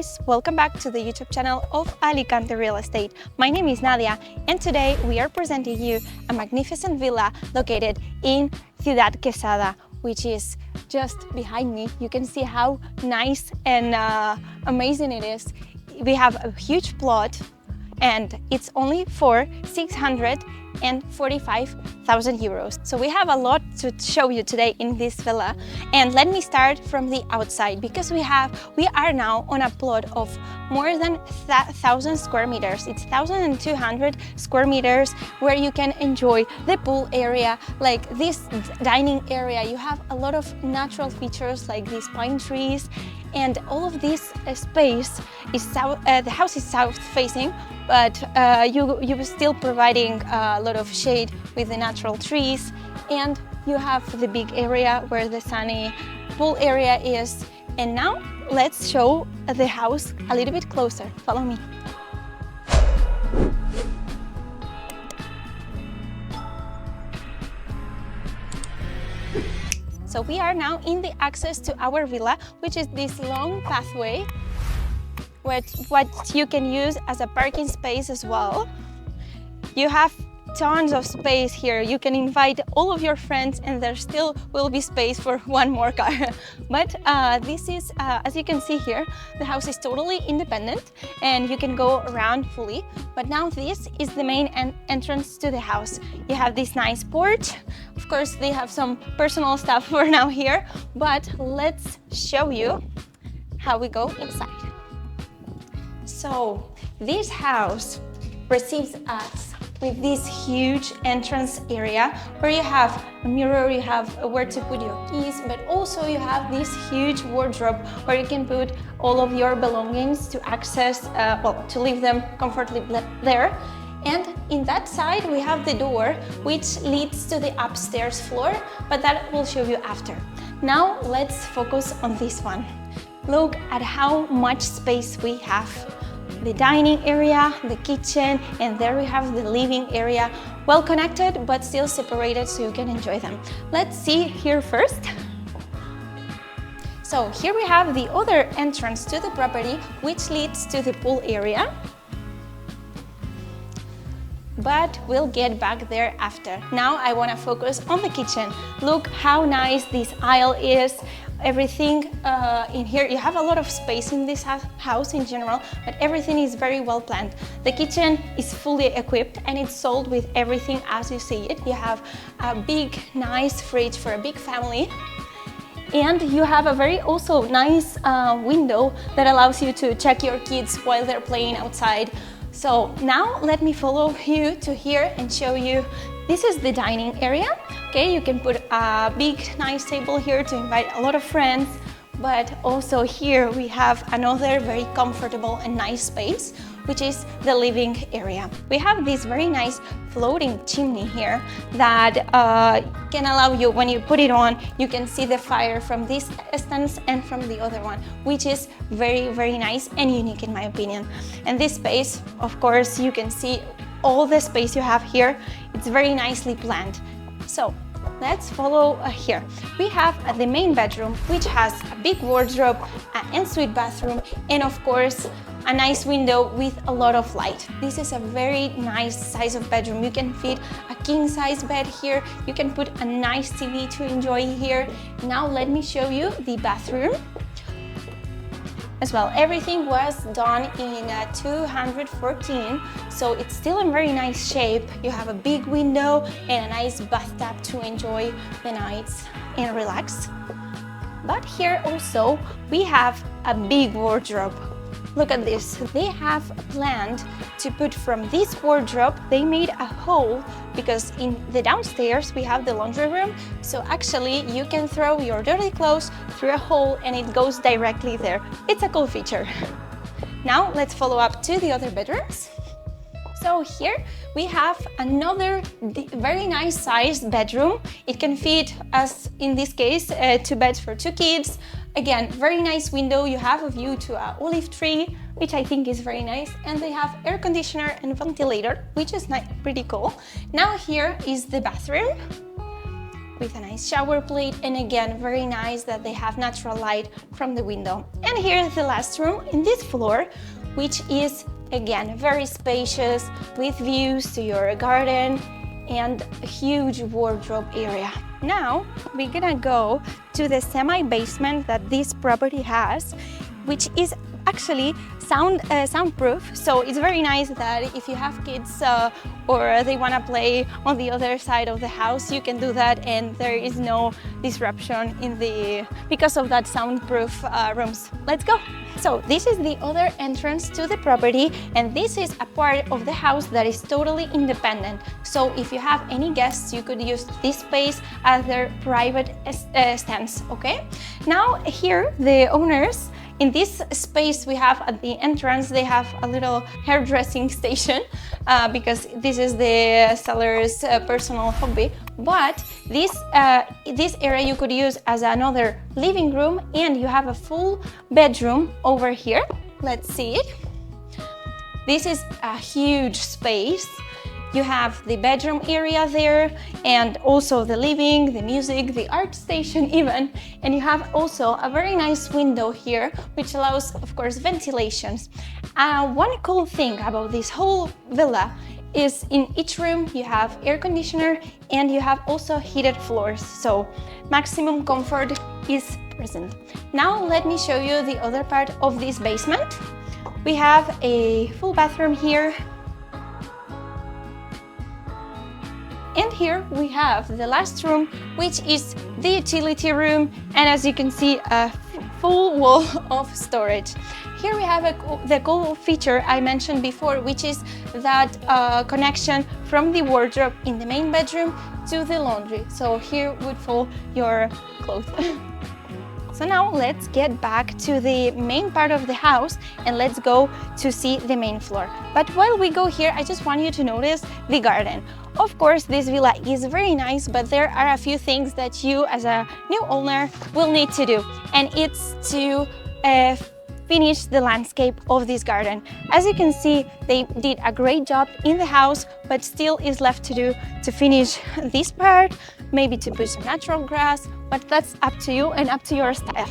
guys, welcome back to the YouTube channel of Alicante Real Estate. My name is Nadia and today we are presenting you a magnificent villa located in Ciudad Quesada, which is just behind me. You can see how nice and amazing it is. We have a huge plot and it's only for 645,000 euros. So we have a lot to show you today in this villa. And let me start from the outside because we are now on a plot of more than 1,000 square meters. It's 1,200 square meters where you can enjoy the pool area, like this dining area. You have a lot of natural features like these pine trees, and all of this space is the house is south facing, but you're still providing a lot of shade with the natural trees, and you have the big area where the sunny pool area is. And now let's show the house a little bit closer. Follow me. So we are now in the access to our villa, which is this long pathway, what you can use as a parking space as well. You have tons of space here. You can invite all of your friends and there still will be space for one more car. But this is, as you can see here, the house is totally independent and you can go around fully. But now this is the main entrance to the house. You have this nice porch. Of course, they have some personal stuff for now here, but let's show you how we go inside. So this house receives us with this huge entrance area where you have a mirror, you have where to put your keys, but also you have this huge wardrobe where you can put all of your belongings to access, to leave them comfortably there. And in that side we have the door which leads to the upstairs floor, but that will show you after. Now let's focus on this one. Look at how much space we have. The dining area, the kitchen, and there we have the living area, well connected but still separated so you can enjoy them. Let's see here first. So here we have the other entrance to the property which leads to the pool area, but we'll get back there after. Now I want to focus on the kitchen. Look how nice this aisle is. Everything in here, you have a lot of space in this house in general, but everything is very well planned. The kitchen is fully equipped and it's sold with everything as you see it. You have a big, nice fridge for a big family. And you have a very also nice window that allows you to check your kids while they're playing outside. So now let me follow you to here and show you. This is the dining area. Okay, you can put a big nice table here to invite a lot of friends, but also here we have another very comfortable and nice space, which is the living area. We have this very nice floating chimney here that can allow you, when you put it on, you can see the fire from this stance and from the other one, which is very, very nice and unique in my opinion. And this space, of course, you can see all the space you have here. It's very nicely planned. So let's follow here. We have the main bedroom, which has a big wardrobe, an ensuite bathroom, and of course a nice window with a lot of light. This is a very nice size of bedroom. You can fit a king size bed here. You can put a nice TV to enjoy here. Now let me show you the bathroom. As well, everything was done in 214, so it's still in very nice shape. You have a big window and a nice bathtub to enjoy the nights and relax. But here also we have a big wardrobe. Look at this. They have planned to put from this wardrobe, they made a hole because in the downstairs we have the laundry room. So actually you can throw your dirty clothes through a hole and it goes directly there. It's a cool feature. Now let's follow up to the other bedrooms. So here we have another very nice sized bedroom. It can fit, as in this case, 2 beds for 2 kids. Again, very nice window. You have a view to an olive tree, which I think is very nice. And they have air conditioner and ventilator, which is pretty cool. Now here is the bathroom. with a nice shower plate, and again, very nice that they have natural light from the window. And here's the last room in this floor, which is again very spacious with views to your garden and a huge wardrobe area. Now we're gonna go to the semi-basement that this property has, which is actually soundproof, so it's very nice that if you have kids or they want to play on the other side of the house, you can do that and there is no disruption because of that soundproof rooms. Let's go! So this is the other entrance to the property, and this is a part of the house that is totally independent. So if you have any guests, you could use this space as their private stands, okay? Now here, the owners, in this space we have at the entrance, they have a little hairdressing station because this is the seller's personal hobby. But this area you could use as another living room, and you have a full bedroom over here. Let's see it. This is a huge space. You have the bedroom area there, and also the living, the music, the art station even. And you have also a very nice window here, which allows, of course, ventilations. One cool thing about this whole villa is in each room you have air conditioner and you have also heated floors. So maximum comfort is present. Now let me show you the other part of this basement. We have a full bathroom here. And here we have the last room, which is the utility room, and as you can see, a full wall of storage. Here we have the cool feature I mentioned before, which is that connection from the wardrobe in the main bedroom to the laundry. So here would fall your clothes. So now let's get back to the main part of the house and let's go to see the main floor. But while we go here, I just want you to notice the garden. Of course, this villa is very nice, but there are a few things that you as a new owner will need to do. And it's to finish the landscape of this garden. As you can see, they did a great job in the house, but still is left to do to finish this part, maybe to put some natural grass, but that's up to you and up to your style.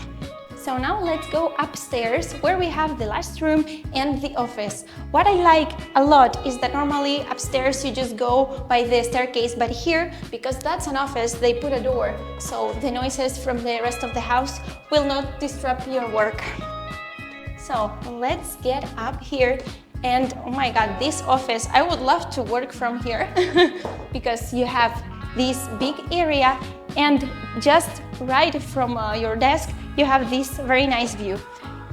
So now let's go upstairs where we have the last room and the office. What I like a lot is that normally upstairs you just go by the staircase, but here, because that's an office, they put a door, so the noises from the rest of the house will not disrupt your work. So let's get up here, and oh my god, this office, I would love to work from here because you have this big area, and just right from your desk you have this very nice view.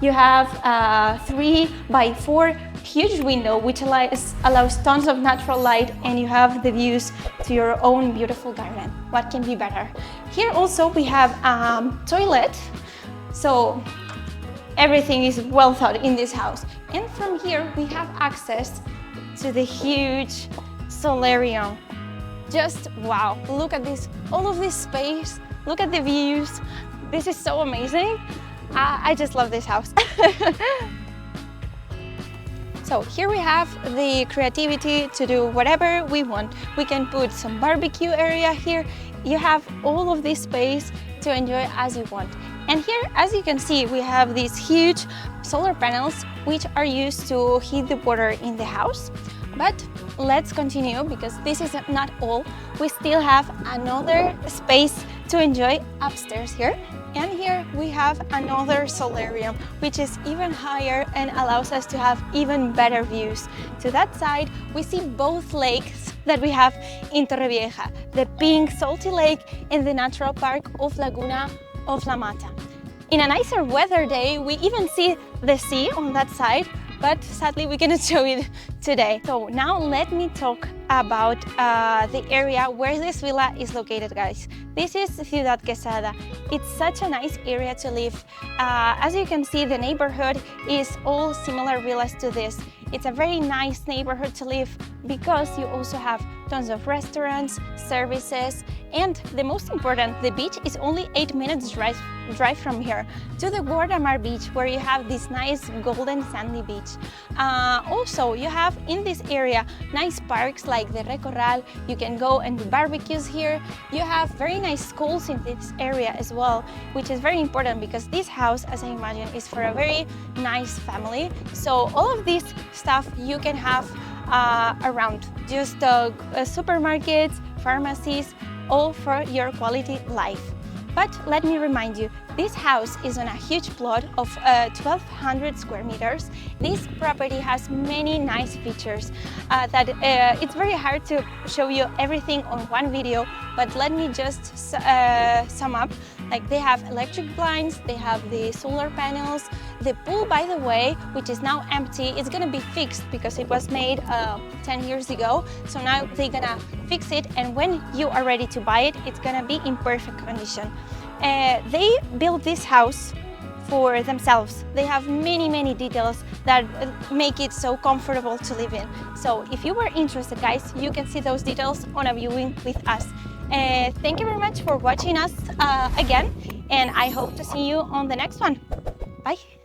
You have a 3x4 huge window which allows tons of natural light, and you have the views to your own beautiful garden. What can be better? Here also we have a toilet, so everything is well thought in this house. And from here we have access to the huge solarium. Just wow, look at this, all of this space, look at the views. This is so amazing. I just love this house. So here we have the creativity to do whatever we want. We can put some barbecue area here. You have all of this space to enjoy as you want. And here, as you can see, we have these huge solar panels which are used to heat the water in the house. But let's continue, because this is not all. We still have another space to enjoy upstairs here. And here we have another solarium, which is even higher and allows us to have even better views. To that side, we see both lakes that we have in Torrevieja, the pink salty lake and the natural park of Laguna of La Mata. In a nicer weather day, we even see the sea on that side, but sadly we cannot show it today. So now let me talk about the area where this villa is located, guys. This is Ciudad Quesada. It's such a nice area to live. As you can see, the neighborhood is all similar villas to this. It's a very nice neighborhood to live because you also have tons of restaurants, services, And the most important, the beach is only 8 minutes drive from here to the Guardamar beach, where you have this nice golden sandy beach. Also, you have in this area nice parks like the Recorral. You can go and do barbecues here. You have very nice schools in this area as well, which is very important because this house, as I imagine, is for a very nice family. So all of this stuff you can have around, just supermarkets, pharmacies, all for your quality life. But let me remind you, this house is on a huge plot of 1,200 square meters. This property has many nice features that it's very hard to show you everything on one video, but let me just sum up. Like, they have electric blinds, they have the solar panels. The pool, by the way, which is now empty, is gonna be fixed because it was made 10 years ago. So now they're gonna fix it, and when you are ready to buy it, it's gonna be in perfect condition. They built this house for themselves. They have many details that make it so comfortable to live in. So if you were interested, guys, you can see those details on a viewing with us. Thank you very much for watching us again, and I hope to see you on the next one. Bye.